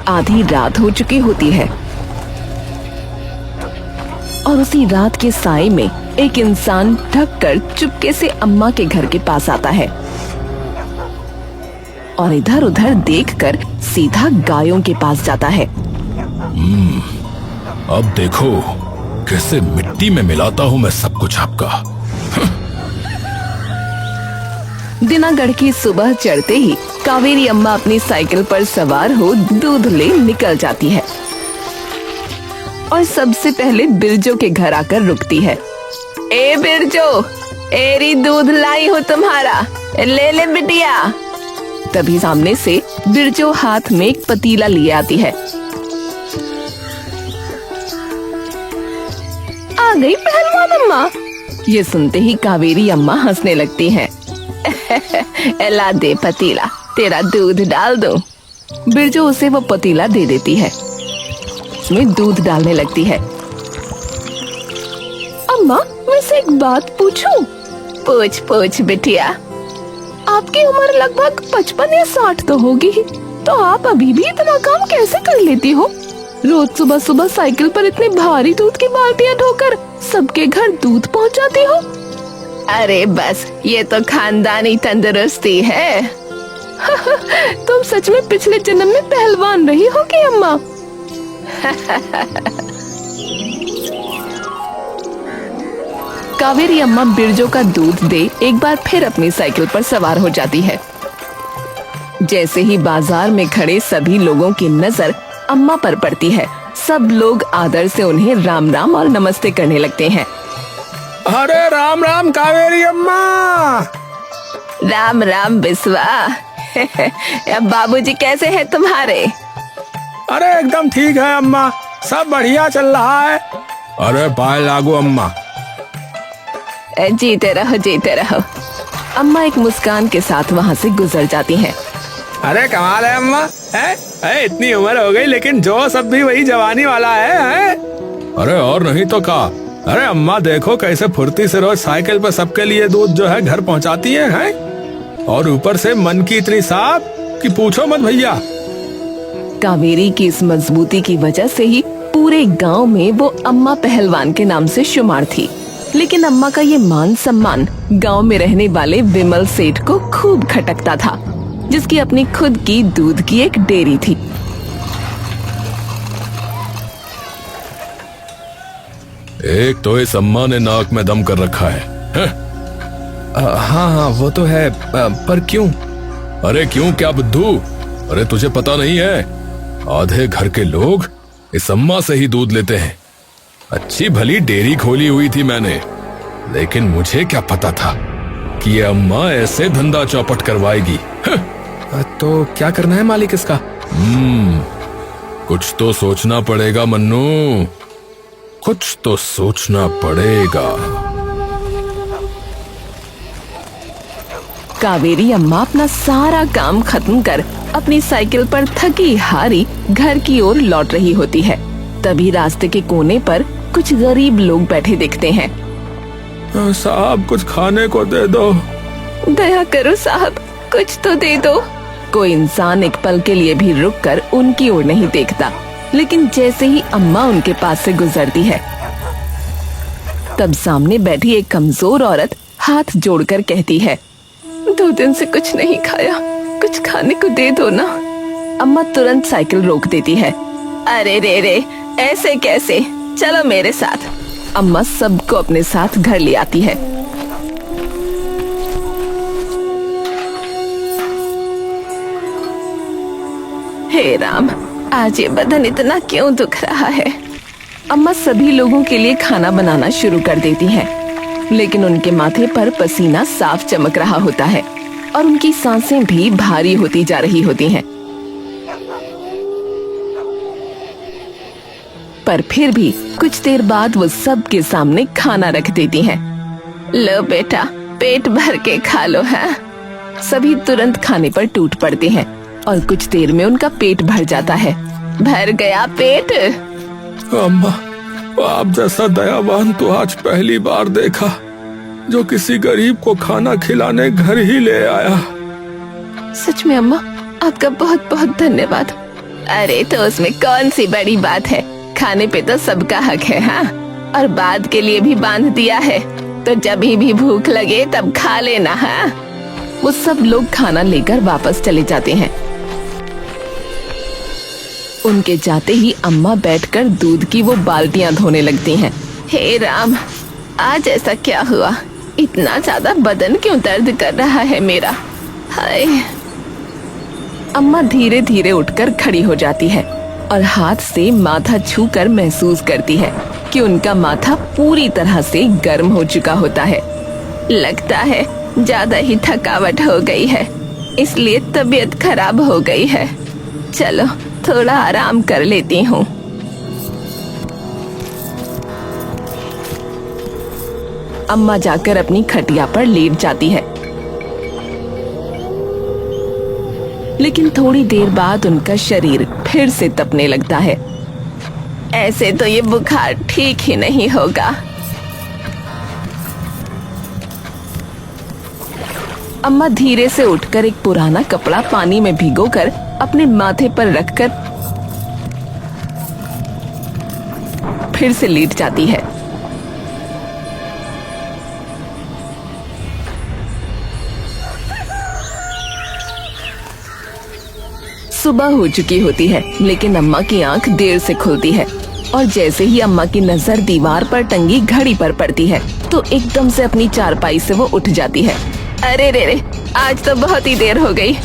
आधी रात हो चुकी होती है और उसी रात के साए में एक इंसान ढककर चुपके से अम्मा के घर के पास आता है और इधर उधर देखकर सीधा गायों के पास जाता है। अब देखो कैसे मिट्टी में मिलाता हूँ मैं सब कुछ आपका। दिनागढ़ की सुबह चढ़ते ही कावेरी अम्मा अपनी साइकिल पर सवार हो दूध ले निकल जाती है और सबसे पहले बिरजो के घर आकर रुकती है। ए बिरजो, एरी दूध लाई हो तुम्हारा, ले ले बिटिया। तभी सामने से बिरजो हाथ में एक पतीला लिए आती है। आ गई पहलवान अम्मा। ये सुनते ही कावेरी अम्मा हंसने लगती हैं। ला दे पतीला, तेरा दूध डाल दो। बिरजो उसे वो पतीला दे देती है, उसमें दूध डालने लगती है। अम्मा, वैसे एक बात पूछूं? पूछ पूछ बिटिया। आपकी उम्र लगभग 55 या 60 तो होगी, तो आप अभी भी इतना काम कैसे कर लेती हो? रोज सुबह सुबह साइकिल पर इतने भारी दूध की बाल्टियां ढोकर सबके घर दूध पहुंचाती हो? अरे बस, ये तो खानदानी तंदुरुस्ती है। तुम सच में पिछले जन्म में पहलवान रही हो क्या अम्मा? कावेरी अम्मा बिरजो का दूध दे एक बार फिर अपनी साइकिल पर सवार हो जाती है। जैसे ही बाजार में खड़े सभी लोगों की नजर अम्मा पर पड़ती है, सब लोग आदर से उन्हें राम राम और नमस्ते करने लगते हैं। अरे राम राम कावेरी अम्मा। राम राम बिस्वा। बाबूजी कैसे हैं तुम्हारे? अरे एकदम ठीक है अम्मा, सब बढ़िया चल रहा है। अरे पाए लागू अम्मा। जीते रहो जीते रहो। अम्मा एक मुस्कान के साथ वहाँ से गुजर जाती हैं। अरे कमाल है अम्मा, है इतनी उम्र हो गई लेकिन जो सब भी वही जवानी वाला है। अरे और नहीं तो का। अरे अम्मा देखो कैसे फुर्ती से रोज साइकिल पर सबके लिए दूध जो है घर पहुँचाती है? और ऊपर से मन की इतनी साफ कि पूछो मत भैया। कावेरी की इस मजबूती की वजह से ही पूरे गांव में वो अम्मा पहलवान के नाम से शुमार थी। लेकिन अम्मा का ये मान सम्मान गांव में रहने वाले विमल सेठ को खूब खटकता था, जिसकी अपनी खुद की दूध की एक डेयरी थी। एक तो इस अम्मा ने नाक में दम कर रखा है। हाँ हाँ वो तो है, पर क्यों? अरे क्यों क्या बुद्धू? अरे तुझे पता नहीं है, आधे घर के लोग इस अम्मा से ही दूध लेते हैं। अच्छी भली डेयरी खोली हुई थी मैंने, लेकिन मुझे क्या पता था कि ये अम्मा ऐसे धंधा चौपट करवाएगी। तो क्या करना है मालिक इसका? कुछ तो सोचना पड़ेगा मन्नू, कुछ तो सोचना पड़ेगा। कावेरी अम्मा अपना सारा काम खत्म कर अपनी साइकिल पर थकी हारी घर की ओर लौट रही होती है। तभी रास्ते के कोने पर कुछ गरीब लोग बैठे दिखते हैं। साहब कुछ खाने को दे दो। दया करो साहब, कुछ तो दे दो। कोई इंसान एक पल के लिए भी रुककर उनकी ओर नहीं देखता, लेकिन जैसे ही अम्मा उनके पास से गुजरती है, तब सामने बैठी एक कमजोर औरत हाथ जोड़कर कहती है, 2 दिन से कुछ नहीं खाया, कुछ खाने को दे दो ना। अम्मा तुरंत साइकिल रोक देती है। अरे रे रे, ऐसे कैसे, चलो मेरे साथ। अम्मा सबको अपने साथ घर ले आती है। हे राम, आज ये बदन इतना क्यों दुख रहा है। अम्मा सभी लोगों के लिए खाना बनाना शुरू कर देती हैं, लेकिन उनके माथे पर पसीना साफ चमक रहा होता है और उनकी सांसें भी भारी होती जा रही होती हैं। पर फिर भी कुछ देर बाद वो सबके सामने खाना रख देती हैं। लो बेटा, पेट भर के खा लो। है सभी तुरंत खाने पर टूट पड़ते हैं और कुछ देर में उनका पेट भर जाता है। भर गया पेट? अम्मा, आप जैसा दयावान तो आज पहली बार देखा, जो किसी गरीब को खाना खिलाने घर ही ले आया। सच में अम्मा, आपका बहुत बहुत धन्यवाद। अरे तो उसमें कौन सी बड़ी बात है, खाने पे तो सबका हक है। हाँ, और बाद के लिए भी बांध दिया है, तो जब भी भूख लगे तब खा लेना। हाँ। वो सब लोग खाना लेकर वापस चले जाते हैं। उनके जाते ही अम्मा बैठकर दूध की वो बाल्टियां धोने लगती हैं। हे राम, आज ऐसा क्या हुआ? इतना ज्यादा बदन क्यों दर्द कर रहा है मेरा? हाय। अम्मा धीरे धीरे उठकर खड़ी हो जाती है और हाथ से माथा छूकर महसूस करती है कि उनका माथा पूरी तरह से गर्म हो चुका होता है। लगता है ज्यादा ही थकावट हो गई है, इसलिए तबीयत खराब हो गई है। चलो थोड़ा आराम कर लेती हूँ। अम्मा जाकर अपनी खटिया पर लेट जाती है, लेकिन थोड़ी देर बाद उनका शरीर फिर से तपने लगता है। ऐसे तो ये बुखार ठीक ही नहीं होगा। अम्मा धीरे से उठकर एक पुराना कपड़ा पानी में भिगोकर अपने माथे पर रखकर फिर से लेट जाती है। सुबह हो चुकी होती है, लेकिन अम्मा की आंख देर से खुलती है और जैसे ही अम्मा की नजर दीवार पर टंगी घड़ी पर पड़ती है तो एकदम से अपनी चारपाई से वो उठ जाती है। अरे रे रे, आज तो बहुत ही देर हो गई।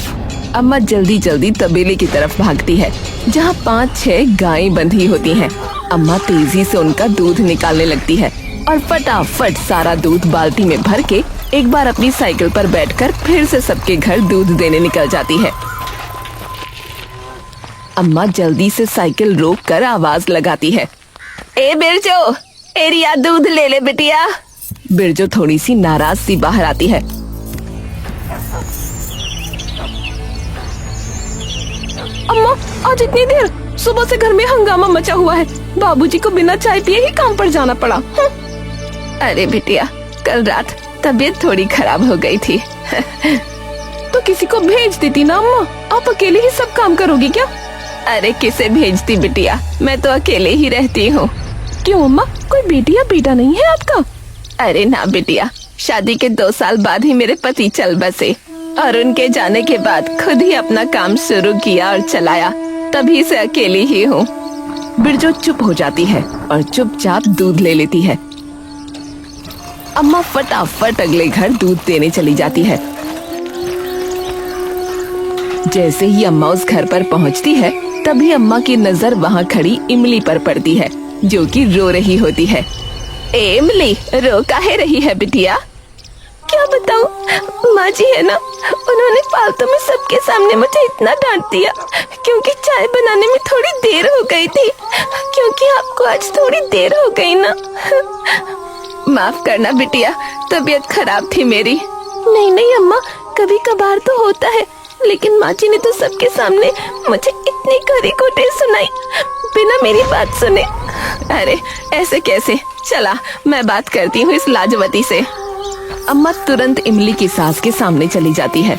अम्मा जल्दी जल्दी तबेले की तरफ भागती है, जहाँ 5-6 गायें बंधी होती हैं। अम्मा तेजी से उनका दूध निकालने लगती है और फटाफट सारा दूध बाल्टी में भर के एक बार अपनी साइकिल पर बैठकर फिर से सबके घर दूध देने निकल जाती है। अम्मा जल्दी से साइकिल रोककर आवाज लगाती है, ए बिरजो, एरिया दूध ले ले बिटिया। बिरजो थोड़ी सी नाराज सी बाहर आती है। अम्मा, आज इतनी देर? सुबह से घर में हंगामा मचा हुआ है, बाबूजी को बिना चाय पिए ही काम पर जाना पड़ा। अरे बिटिया, कल रात तबीयत थोड़ी खराब हो गई थी। तो किसी को भेज देती ना अम्मा, आप अकेले ही सब काम करोगी क्या? अरे किसे भेजती बिटिया, मैं तो अकेले ही रहती हूँ। क्यों अम्मा, कोई बेटी या बेटा नहीं है आपका? अरे ना बिटिया, शादी के 2 साल बाद ही मेरे पति चल बसे और उनके जाने के बाद खुद ही अपना काम शुरू किया और चलाया, तभी से अकेली ही हूँ। बिरजो चुप हो जाती है और चुपचाप दूध ले लेती है। अम्मा फटाफट अगले घर दूध देने चली जाती है। जैसे ही अम्मा उस घर पर पहुंचती है, तभी अम्मा की नजर वहाँ खड़ी इमली पर पड़ती है, जो कि रो रही होती है। ए इमली, रो काहे रही है बिटिया? क्या बताऊं, माँ जी है ना, उन्होंने फालतू में सबके सामने मुझे इतना डांट दिया क्योंकि चाय बनाने में थोड़ी देर हो गई थी, क्योंकि आपको आज थोड़ी देर हो गई ना। माफ करना बिटिया, तबीयत खराब थी मेरी। नहीं नहीं अम्मा, कभी कभार तो होता है, लेकिन माँ जी ने तो सबके सामने मुझे इतनी खरी खोटे सुनाई बिना मेरी बात सुने। अरे ऐसे कैसे? चला, मैं बात करती हूँ इस लाजवती से। अम्मा तुरंत इमली की सास के सामने चली जाती है।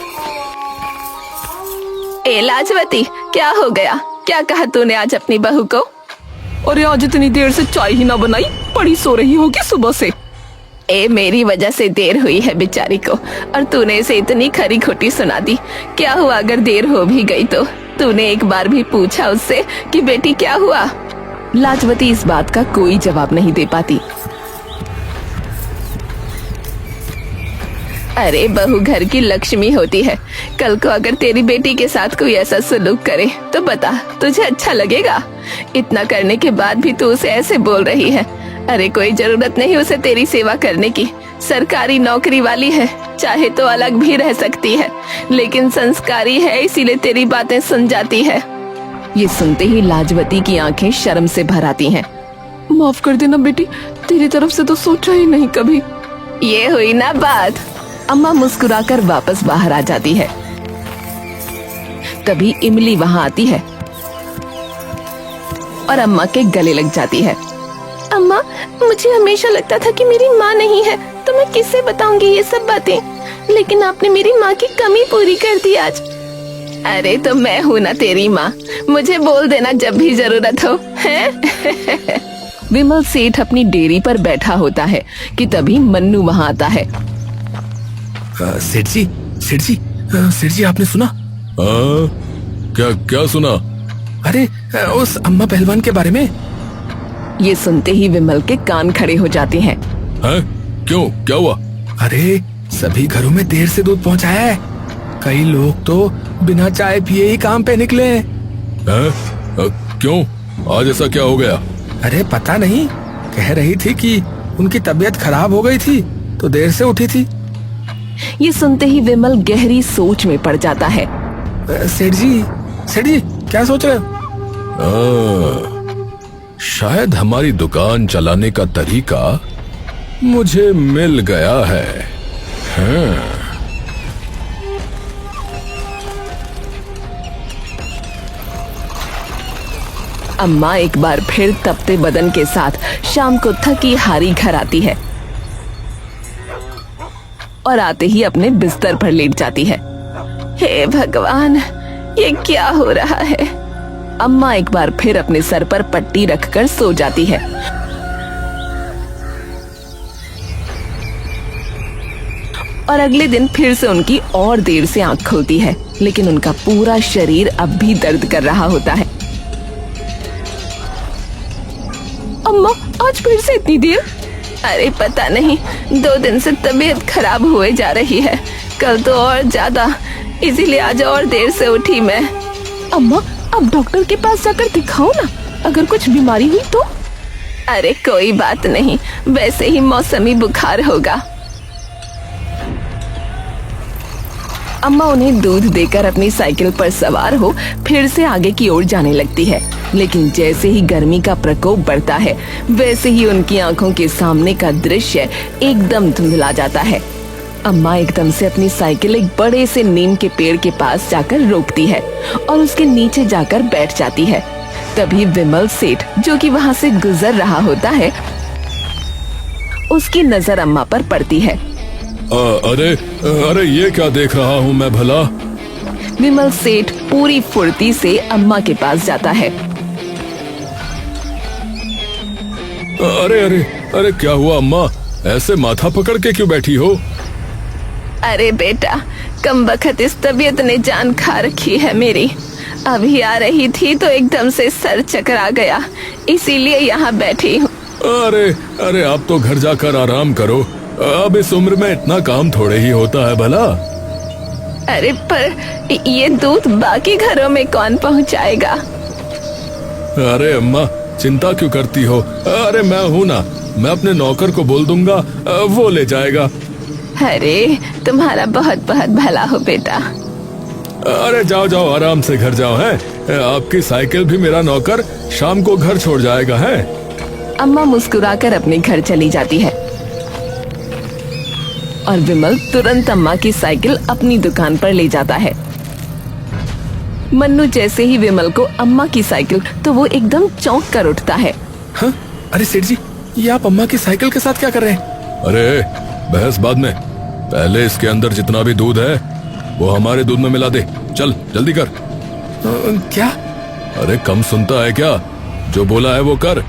ए लाजवती, क्या हो गया? क्या कहा तूने आज अपनी बहू को? अरे आज इतनी देर से चाय ही ना बनाई, पड़ी सो रही होगी सुबह से। ए मेरी वजह से देर हुई है बेचारी को, और तूने इसे इतनी खरी खोटी सुना दी। क्या हुआ अगर देर हो भी गई तो? तूने एक बार भी पूछा उससे कि बेटी क्या हुआ? लाजवती इस बात का कोई जवाब नहीं दे पाती। अरे बहू घर की लक्ष्मी होती है, कल को अगर तेरी बेटी के साथ कोई ऐसा सलूक करे तो बता, तुझे अच्छा लगेगा? इतना करने के बाद भी तू उसे ऐसे बोल रही है। अरे कोई जरूरत नहीं उसे तेरी सेवा करने की, सरकारी नौकरी वाली है, चाहे तो अलग भी रह सकती है, लेकिन संस्कारी है इसीलिए तेरी बातें सुन जाती है। ये सुनते ही लाजवती की आंखें शर्म से भर आती हैं। माफ कर देना बेटी, तेरी तरफ से तो सोचा ही नहीं कभी। ये हुई ना बात। अम्मा मुस्कुराकर वापस बाहर आ जाती है। तभी इमली वहाँ आती है और अम्मा के गले लग जाती है। अम्मा, मुझे हमेशा लगता था कि मेरी माँ नहीं है तो मैं किससे बताऊंगी ये सब बातें, लेकिन आपने मेरी माँ की कमी पूरी कर दी आज। अरे तो मैं हूँ ना तेरी माँ, मुझे बोल देना जब भी जरूरत हो, हैं? विमल सेठ अपनी डेयरी पर बैठा होता है कि तभी मन्नू वहाँ आता है। सेठ जी, सेठ जी, सेठ जी, आपने सुना? क्या क्या सुना? अरे उस अम्मा पहलवान के बारे में। ये सुनते ही विमल के कान खड़े हो जाते हैं। हैं? क्यों, क्या हुआ? अरे सभी घरों में देर से दूध पहुंचाया है। कई लोग तो बिना चाय पिए ही काम पे निकले हैं। क्यों, आज ऐसा क्या हो गया? अरे पता नहीं, कह रही थी कि उनकी तबीयत खराब हो गई थी तो देर से उठी थी। ये सुनते ही विमल गहरी सोच में पड़ जाता है। सेठ जी, सेठ जी, क्या सोच रहे हो? शायद हमारी दुकान चलाने का तरीका मुझे मिल गया है। हाँ। अम्मा एक बार फिर तपते बदन के साथ शाम को थकी हारी घर आती है और आते ही अपने बिस्तर पर लेट जाती है। हे भगवान, ये क्या हो रहा है? अम्मा एक बार फिर अपने सर पर पट्टी रखकर सो जाती है। और अगले दिन फिर से उनकी और देर से आंख खुलती है, लेकिन उनका पूरा शरीर अब भी दर्द कर रहा होता है। अम्मा, आज फिर से इतनी देर? अरे पता नहीं, 2 दिन से तबीयत खराब हुए जा रही है, कल तो और ज्यादा, इसीलिए आज और देर से उठी मैं। अम्मा, अब डॉक्टर के पास जाकर दिखाओ ना, अगर कुछ बीमारी हुई तो। अरे कोई बात नहीं, वैसे ही मौसमी बुखार होगा। अम्मा उन्हें दूध देकर अपनी साइकिल पर सवार हो फिर से आगे की ओर जाने लगती है, लेकिन जैसे ही गर्मी का प्रकोप बढ़ता है वैसे ही उनकी आंखों के सामने का दृश्य एकदम धुंधला जाता है। अम्मा एकदम से अपनी साइकिल एक बड़े से नीम के पेड़ के पास जाकर रोकती है और उसके नीचे जाकर बैठ जाती है। तभी विमल सेठ, जो कि वहाँ से गुजर रहा होता है, उसकी नजर अम्मा पर पड़ती है। अरे अरे, ये क्या देख रहा हूँ मैं भला? विमल सेठ पूरी फुर्ती से अम्मा के पास जाता है। अरे अरे अरे, क्या हुआ अम्मा? ऐसे माथा पकड़ के क्यों बैठी हो? अरे बेटा, कम बखत इस तबीयत ने जान खा रखी है मेरी। अभी आ रही थी तो एकदम से सर चकरा गया, इसीलिए यहाँ बैठी हूँ। अरे अरे, आप तो घर जाकर आराम करो, अब इस उम्र में इतना काम थोड़े ही होता है भला। अरे पर ये दूध बाकी घरों में कौन पहुँचाएगा? अरे अम्मा, चिंता क्यों करती हो? अरे मैं हूँ ना, मैं अपने नौकर को बोल दूंगा, वो ले जाएगा। अरे तुम्हारा बहुत बहुत भला हो बेटा। अरे जाओ जाओ, आराम से घर जाओ। है आपकी साइकिल भी मेरा नौकर शाम को घर छोड़ जाएगा। है अम्मा मुस्कुराकर अपने घर चली जाती है और विमल तुरंत अम्मा की साइकिल अपनी दुकान पर ले जाता है। मन्नू जैसे ही विमल को अम्मा की साइकिल, तो वो एकदम चौंक कर उठता है। हाँ? अरे सेठ जी, ये आप अम्मा की साइकिल के साथ क्या कर रहे हैं? अरे बहस बाद में, पहले इसके अंदर जितना भी दूध है वो हमारे दूध में मिला दे। चल जल्दी कर। क्या? अरे कम सुनता है क्या? जो बोला है वो कर।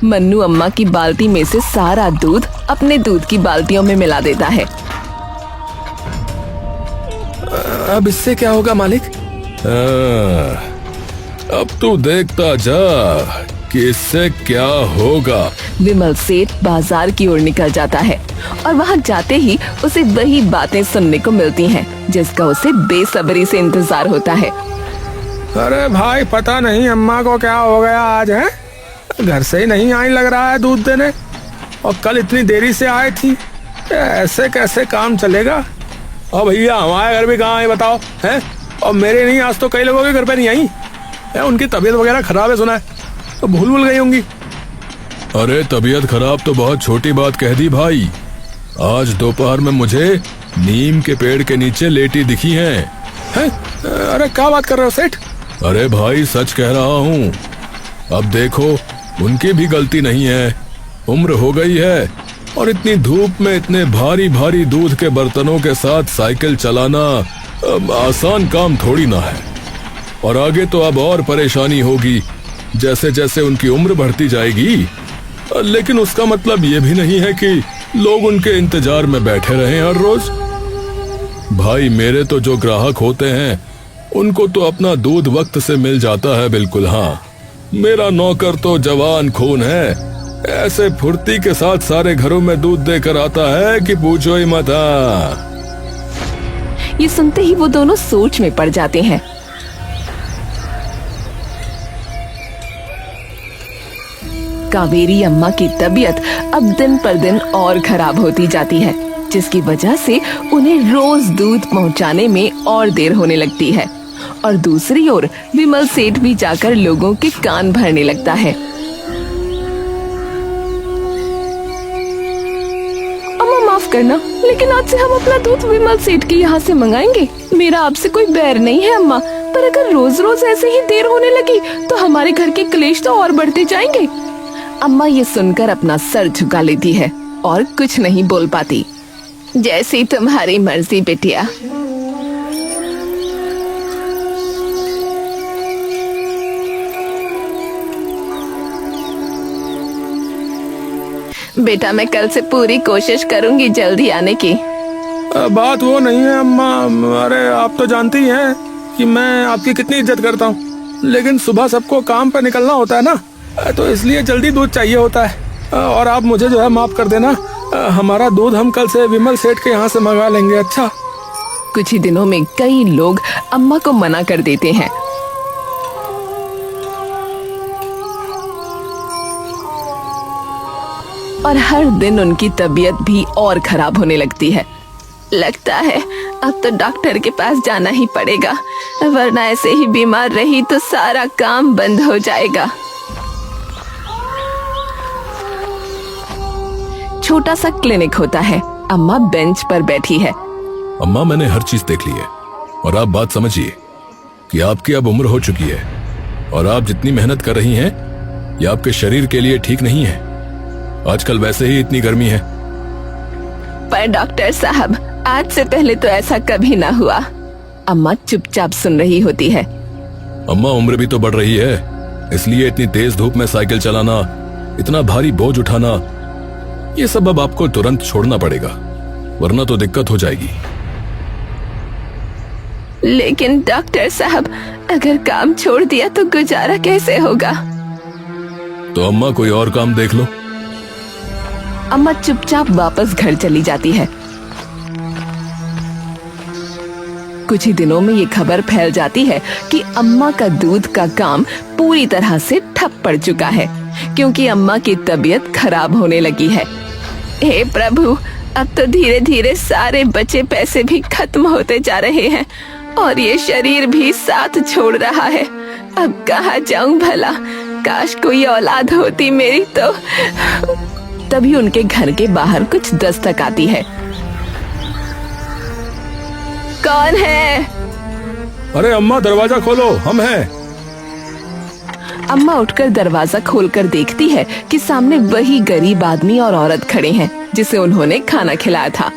मन्नू अम्मा की बाल्टी में से सारा दूध अपने दूध की बाल्टियों में मिला देता है। अब इससे क्या होगा मालिक? अब तू देखता जा कि इससे क्या होगा। विमल सेठ बाजार की ओर निकल जाता है और वहाँ जाते ही उसे वही बातें सुनने को मिलती हैं जिसका उसे बेसब्री से इंतजार होता है। अरे भाई, पता नहीं अम्मा को क्या हो गया आज। है घर से ही नहीं आई लग रहा है दूध देने, और कल इतनी देरी से आई थी। ऐसे कैसे काम चलेगा? और भैया हमारे घर भी कहाँ आई बताओ? हैं? और मेरे नहीं, आज तो कई लोगों के घर पे नहीं आई है। उनकी तबीयत वगैरह खराब है सुना है, तो भूल गई होंगी। अरे तबीयत खराब तो बहुत छोटी बात कह दी भाई। आज दोपहर में मुझे नीम के पेड़ के नीचे लेटी दिखी हैं। हैं? अरे क्या बात कर रहे हो सेठ? अरे भाई सच कह रहा हूँ। अब देखो, उनकी भी गलती नहीं है, उम्र हो गई है, और इतनी धूप में इतने भारी भारी दूध के बर्तनों के साथ साइकिल चलाना अब आसान काम थोड़ी ना है, और आगे तो अब और परेशानी होगी जैसे जैसे उनकी उम्र बढ़ती जाएगी। लेकिन उसका मतलब ये भी नहीं है कि लोग उनके इंतजार में बैठे रहें हर रोज। भाई मेरे तो जो ग्राहक होते हैं उनको तो अपना दूध वक्त से मिल जाता है। बिल्कुल हाँ, मेरा नौकर तो जवान खून है, ऐसे फुर्ती के साथ सारे घरों में दूध देकर आता है कि पूछो ही मत। ये सुनते ही वो दोनों सोच में पड़ जाते हैं। कावेरी अम्मा की तबीयत अब दिन पर दिन और खराब होती जाती है, जिसकी वजह से उन्हें रोज दूध पहुंचाने में और देर होने लगती है। और दूसरी ओर विमल सेठ भी जाकर लोगों के कान भरने लगता है। अम्मा माफ करना, लेकिन आज से हम अपना दूध विमल सेठ के यहाँ से मंगाएंगे। मेरा आपसे कोई बैर नहीं है अम्मा, पर अगर रोज रोज ऐसे ही देर होने लगी तो हमारे घर के क्लेश तो और बढ़ते जाएंगे। अम्मा ये सुनकर अपना सर झुका लेती है और कुछ नहीं बोल पाती। जैसी तुम्हारी मर्जी बिटिया। बेटा मैं कल से पूरी कोशिश करूंगी जल्दी आने की। बात वो नहीं है अम्मा, अरे आप तो जानती हैं कि मैं आपकी कितनी इज्जत करता हूँ, लेकिन सुबह सबको काम पर निकलना होता है ना, तो इसलिए जल्दी दूध चाहिए होता है। और आप मुझे जो है माफ कर देना, हमारा दूध हम कल से विमल सेठ के यहाँ से मंगा लेंगे। अच्छा। कुछ ही दिनों में कई लोग अम्मा को मना कर देते हैं। और हर दिन उनकी तबीयत भी और खराब होने लगती है। लगता है अब तो डॉक्टर के पास जाना ही पड़ेगा, वरना ऐसे ही बीमार रही तो सारा काम बंद हो जाएगा। छोटा सा क्लिनिक होता है। अम्मा बेंच पर बैठी है। अम्मा मैंने हर चीज देख ली है, और आप बात समझिए कि आपकी अब उम्र हो चुकी है, और आप जितनी मेहनत कर रही हैं ये आपके शरीर के लिए ठीक नहीं है। आजकल वैसे ही इतनी गर्मी है। पर डॉक्टर साहब, आज से पहले तो ऐसा कभी ना हुआ। अम्मा चुपचाप सुन रही होती है। अम्मा उम्र भी तो बढ़ रही है, इसलिए इतनी तेज धूप में साइकिल चलाना, इतना भारी बोझ उठाना, ये सब अब आपको तुरंत छोड़ना पड़ेगा, वरना तो दिक्कत हो जाएगी। लेकिन डॉक्टर साहब, अगर काम छोड़ दिया तो गुजारा कैसे होगा? तो अम्मा कोई और काम देख लो। अम्मा चुपचाप वापस घर चली जाती है। कुछ ही दिनों में ये खबर फैल जाती है कि अम्मा का दूध का काम पूरी तरह से ठप पड़ चुका है, क्योंकि अम्मा की तबीयत खराब होने लगी है। हे प्रभु, अब तो धीरे धीरे सारे बचे पैसे भी खत्म होते जा रहे हैं और ये शरीर भी साथ छोड़ रहा है। अब कहाँ जाऊं भला? काश कोई औलाद होती मेरी तो। तभी उनके घर के बाहर कुछ दस्तक आती है। कौन है? अरे अम्मा दरवाजा खोलो, हम हैं। अम्मा उठकर दरवाजा खोलकर देखती है कि सामने वही गरीब आदमी और औरत खड़े हैं जिसे उन्होंने खाना खिलाया था।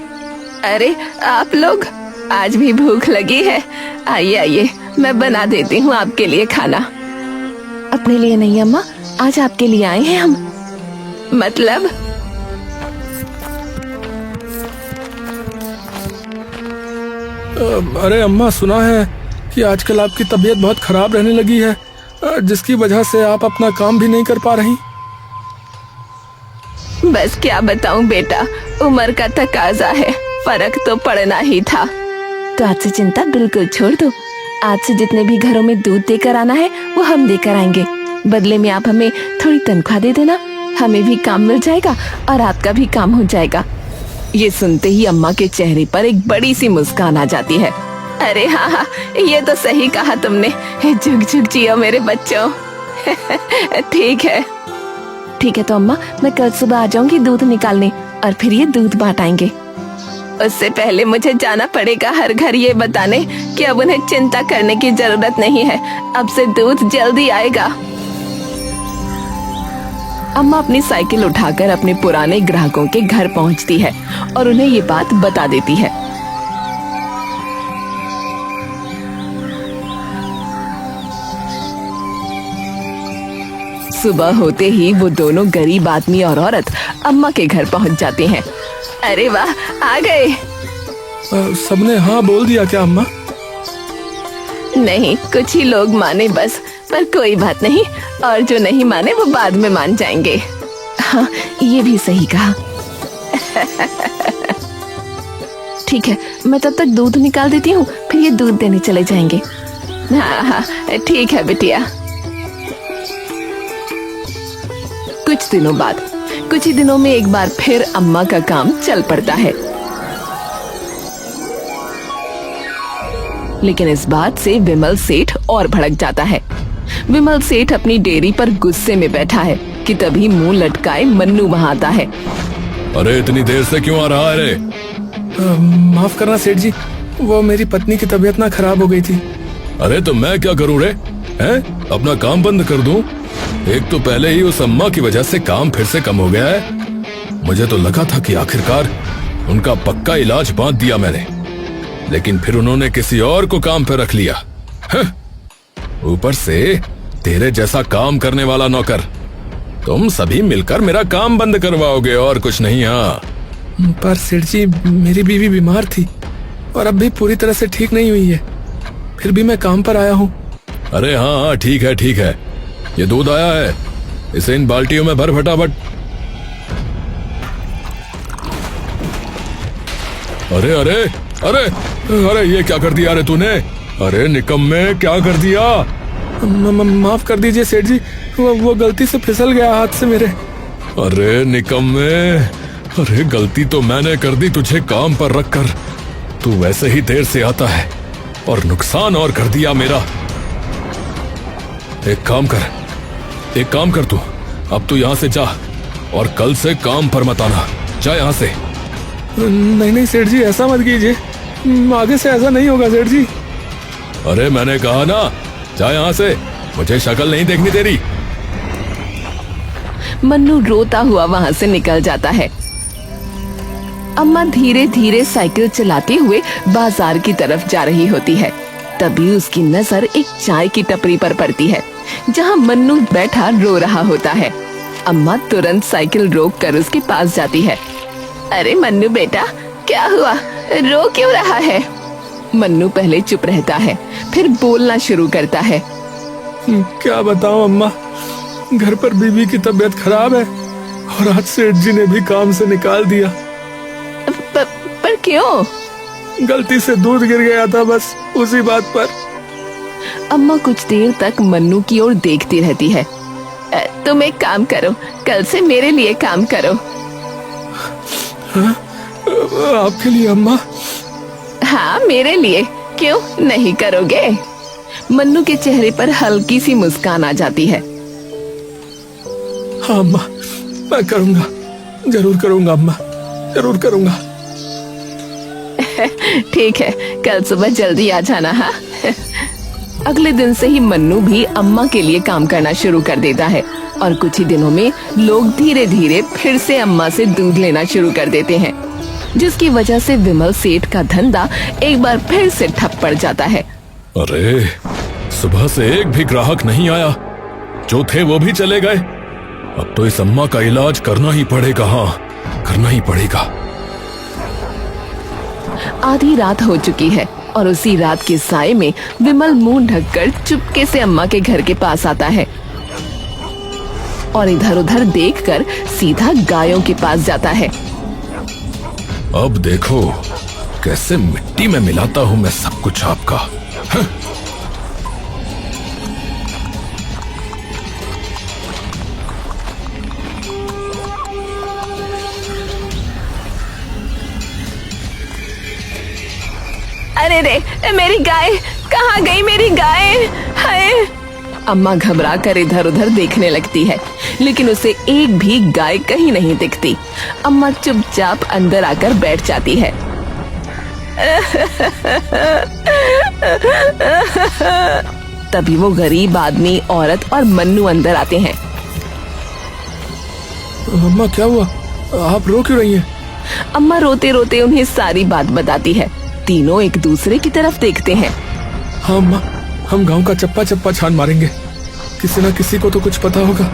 अरे आप लोग, आज भी भूख लगी है? आइए आइए, मैं बना देती हूँ आपके लिए खाना। अपने लिए नहीं अम्मा, आज आपके लिए आए हैं हम। मतलब? अरे अम्मा, सुना है कि आजकल आपकी तबीयत बहुत खराब रहने लगी है, जिसकी वजह से आप अपना काम भी नहीं कर पा रही। बस क्या बताऊं बेटा, उम्र का तकाजा है, फर्क तो पड़ना ही था। तो आज से चिंता बिल्कुल छोड़ दो। आज से जितने भी घरों में दूध देकर आना है वो हम देकर आएंगे। बदले में आप हमें थोड़ी तनख्वाह दे देना, हमें भी काम मिल जाएगा और आपका भी काम हो जाएगा। ये सुनते ही अम्मा के चेहरे पर एक बड़ी सी मुस्कान आ जाती है। अरे हाँ हाँ, ये तो सही कहा तुमने। झुक झुक जियो मेरे बच्चों। ठीक है तो अम्मा, मैं कल सुबह आ जाऊंगी दूध निकालने और फिर ये दूध बांटाएंगे। उससे पहले मुझे जाना पड़ेगा हर घर ये बताने कि अब उन्हें चिंता करने की जरूरत नहीं है, अब से दूध जल्दी आएगा। अम्मा अपनी साइकिल उठाकर अपने पुराने ग्राहकों के घर पहुंचती है और उन्हें ये बात बता देती है। सुबह होते ही वो दोनों गरीब आदमी और औरत अम्मा के घर पहुंच जाते हैं। अरे वाह, आ गए। सबने हाँ बोल दिया क्या अम्मा? नहीं, कुछ ही लोग माने बस, पर कोई बात नहीं, और जो नहीं माने वो बाद में मान जाएंगे। हाँ, ये भी सही कहा। ठीक है, मैं तब तक दूध निकाल देती हूँ, फिर ये दूध देने चले जाएंगे। हाँ हाँ, ठीक है बिटिया। कुछ दिनों बाद, कुछ ही दिनों में एक बार फिर अम्मा का काम चल पड़ता है। लेकिन इस बात से विमल सेठ और भड़क जाता है। विमल सेठ अपनी डेयरी पर गुस्से में बैठा है कि तभी मुंह लटकाए मन्नू वहां आता है। अरे इतनी देर से क्यों आ रहा है रे? माफ करना सेठ जी, वो मेरी पत्नी की तबीयत ना खराब हो गई थी। अरे तो मैं क्या करूं रे? हैं? अपना काम बंद कर दूं? एक तो पहले ही उस अम्मा की वजह से काम फिर से कम हो गया है। मुझे तो लगा था कि आखिरकार उनका पक्का इलाज बांध दिया मैंने, लेकिन फिर उन्होंने किसी और को काम पे रख लिया। ऊपर से तेरे जैसा काम करने वाला नौकर। तुम सभी मिलकर मेरा काम बंद करवाओगे और कुछ नहीं। हाँ, पर सेठ जी, मेरी बीवी बीमार थी और अब भी पूरी तरह से ठीक नहीं हुई है, फिर भी मैं काम पर आया हूँ। अरे हाँ हाँ, ठीक है ठीक है। ये दूध आया है, इसे इन बाल्टियों में भर फटाफट। अरे अरे अरे अरे, ये क्या कर दिया रे तूने? अरे निकम्मे, क्या कर दिया? माफ कर दीजिए सेठ जी, वो गलती से फिसल गया हाथ से मेरे। अरे निकम्मे, अरे गलती तो मैंने कर दी तुझे काम पर रखकर। तू वैसे ही देर से आता है और नुकसान और कर दिया मेरा। एक काम कर तू, अब तू यहाँ से जा और कल से काम पर मत आना। जा यहाँ से। नहीं नहीं सेठ जी, ऐसा मत कीजिए, आगे से ऐसा नहीं होगा सेठ जी। अरे मैंने कहा ना, जा यहाँ से, मुझे शक्ल नहीं देखनी तेरी। मन्नू रोता हुआ वहां से निकल जाता है। अम्मा धीरे धीरे साइकिल चलाते हुए बाजार की तरफ जा रही होती है। तभी उसकी नजर एक चाय की टपरी पर पड़ती है, जहां मन्नू बैठा रो रहा होता है। अम्मा तुरंत साइकिल रोक कर उसके पास जाती है। अरे मन्नू बेटा, क्या हुआ, रो क्यों रहा है? मन्नू पहले चुप रहता है, फिर बोलना शुरू करता है। क्या बताऊं अम्मा, घर पर बीवी की तबीयत खराब है और आज सेठ जी ने भी काम से निकाल दिया। पर क्यों? गलती से दूध गिर गया था, बस उसी बात पर। अम्मा कुछ देर तक मन्नू की ओर देखती रहती है। तुम एक काम करो, कल से मेरे लिए काम करो। हाँ? आपके लिए अम्मा? हाँ, मेरे लिए, क्यों नहीं करोगे? मन्नू के चेहरे पर हल्की सी मुस्कान आ जाती है। हाँ अम्मा, मैं करूँगा, जरूर करूँगा अम्मा, जरूर करूँगा। ठीक है, कल सुबह जल्दी आ जाना। हाँ। अगले दिन से ही मन्नू भी अम्मा के लिए काम करना शुरू कर देता है और कुछ ही दिनों में लोग धीरे धीरे फिर से अम्मा से दूध लेना शुरू कर देते हैं, जिसकी वजह से विमल सेठ का धंधा एक बार फिर से ठप पड़ जाता है। अरे सुबह से एक भी ग्राहक नहीं आया, जो थे वो भी चले गए। अब तो इस अम्मा का इलाज करना ही पड़ेगा। हाँ, करना ही पड़ेगा। आधी रात हो चुकी है और उसी रात के साए में विमल मुंह ढककर चुपके से अम्मा के घर के पास आता है और इधर उधर देखकर सीधा गायों के पास जाता है। अब देखो कैसे मिट्टी में मिलाता हूं मैं सब कुछ आपका। हाँ? अरे रे, मेरी गाय कहाँ गई? मेरी गाय! हाय! अम्मा घबरा कर इधर उधर देखने लगती है, लेकिन उसे एक भी गाय कहीं नहीं दिखती। अम्मा चुपचाप अंदर आकर बैठ जाती है। तभी वो गरीब आदमी, औरत और मन्नू अंदर आते हैं। अम्मा क्या हुआ, आप रो क्यों रही हैं? अम्मा रोते रोते उन्हें सारी बात बताती है। तीनों एक दूसरे की तरफ देखते हैं। हाँ अम्मा, हम गांव का चप्पा चप्पा छान मारेंगे, किसी न किसी को तो कुछ पता होगा।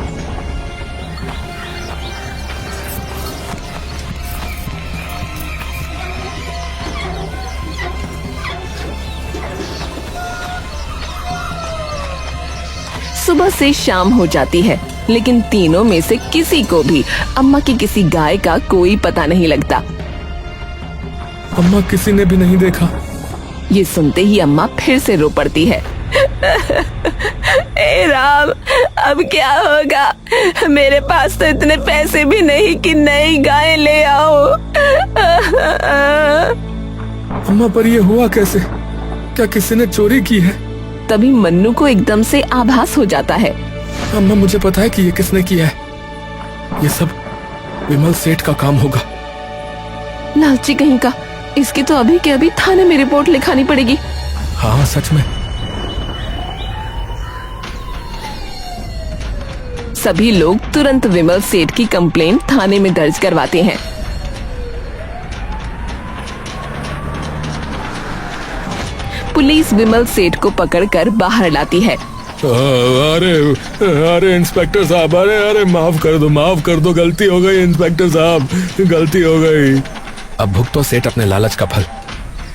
सुबह से शाम हो जाती है, लेकिन तीनों में से किसी को भी अम्मा की किसी गाय का कोई पता नहीं लगता। अम्मा किसी ने भी नहीं देखा। ये सुनते ही अम्मा फिर से रो पड़ती है। ए राम, अब क्या होगा? मेरे पास तो इतने पैसे भी नहीं कि नई गाय ले आओ। अम्मा पर ये हुआ कैसे? क्या किसी ने चोरी की है? तभी मन्नू को एकदम से आभास हो जाता है। अम्मा मुझे पता है कि ये किसने किया है। ये सब विमल सेठ का काम होगा। लालची कहीं का, इसकी तो अभी के अभी थाने में रिपोर्ट लिखानी पड़ेगी। हाँ सच में। सभी लोग तुरंत विमल सेठ की कंप्लेंट थाने में दर्ज करवाते हैं। पुलिस विमल सेठ को पकड़कर बाहर लाती है। अरे अरे इंस्पेक्टर साहब, अरे माफ कर दो, गलती हो गई इंस्पेक्टर साहब, गलती हो गई। अब भुगतो सेठ अपने लालच का फल।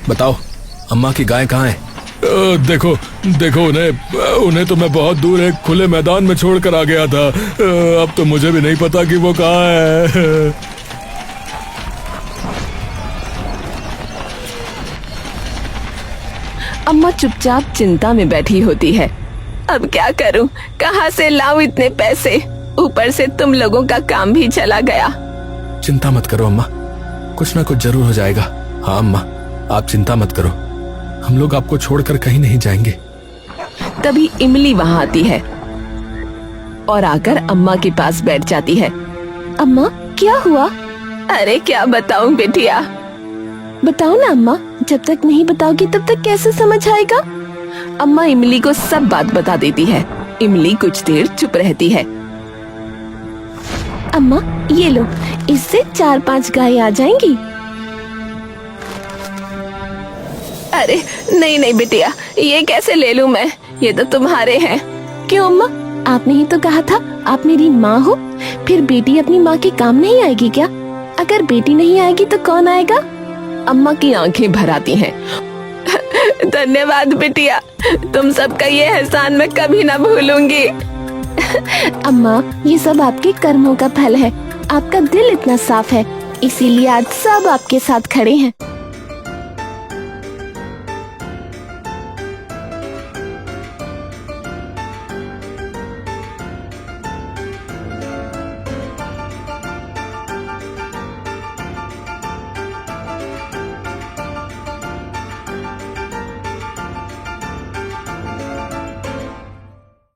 बताओ अम्मा की गाय कहाँ है? देखो उन्हें तो मैं बहुत दूर एक खुले मैदान में छोड़कर आ गया था। अब तो मुझे भी नहीं पता कि वो कहाँ है। अम्मा चुपचाप चिंता में बैठी होती है। अब क्या करूं? कहां से लाऊं इतने पैसे? ऊपर से तुम लोगों का काम भी चला गया। चिंता मत करो अम्मा, कुछ ना कुछ जरूर हो जाएगा। हाँ अम्मा, आप चिंता मत करो, हम लोग आपको छोड़कर कहीं नहीं जाएंगे। तभी इमली वहां आती है और आकर अम्मा के पास बैठ जाती है। अम्मा क्या हुआ? अरे क्या बताऊं बेटिया? बताओ ना अम्मा, जब तक नहीं बताओगी तब तक कैसे समझ आएगा? अम्मा इमली को सब बात बता देती है। इमली कुछ देर चुप रहती है। अम्मा ये लो, इससे 4-5 गाय आ जाएंगी। अरे नहीं बेटिया, ये कैसे ले लूं मैं? ये तो तुम्हारे हैं। क्यों अम्मा, आपने ही तो कहा था आप मेरी माँ हो। फिर बेटी अपनी माँ के काम नहीं आएगी क्या? अगर बेटी नहीं आएगी तो कौन आएगा? अम्मा की आंखें भर आती हैं। धन्यवाद बेटिया, तुम सबका ये एहसान मैं कभी ना भूलूंगी। अम्मा ये सब आपके कर्मों का फल है। आपका दिल इतना साफ है, इसीलिए आज सब आपके साथ खड़े हैं।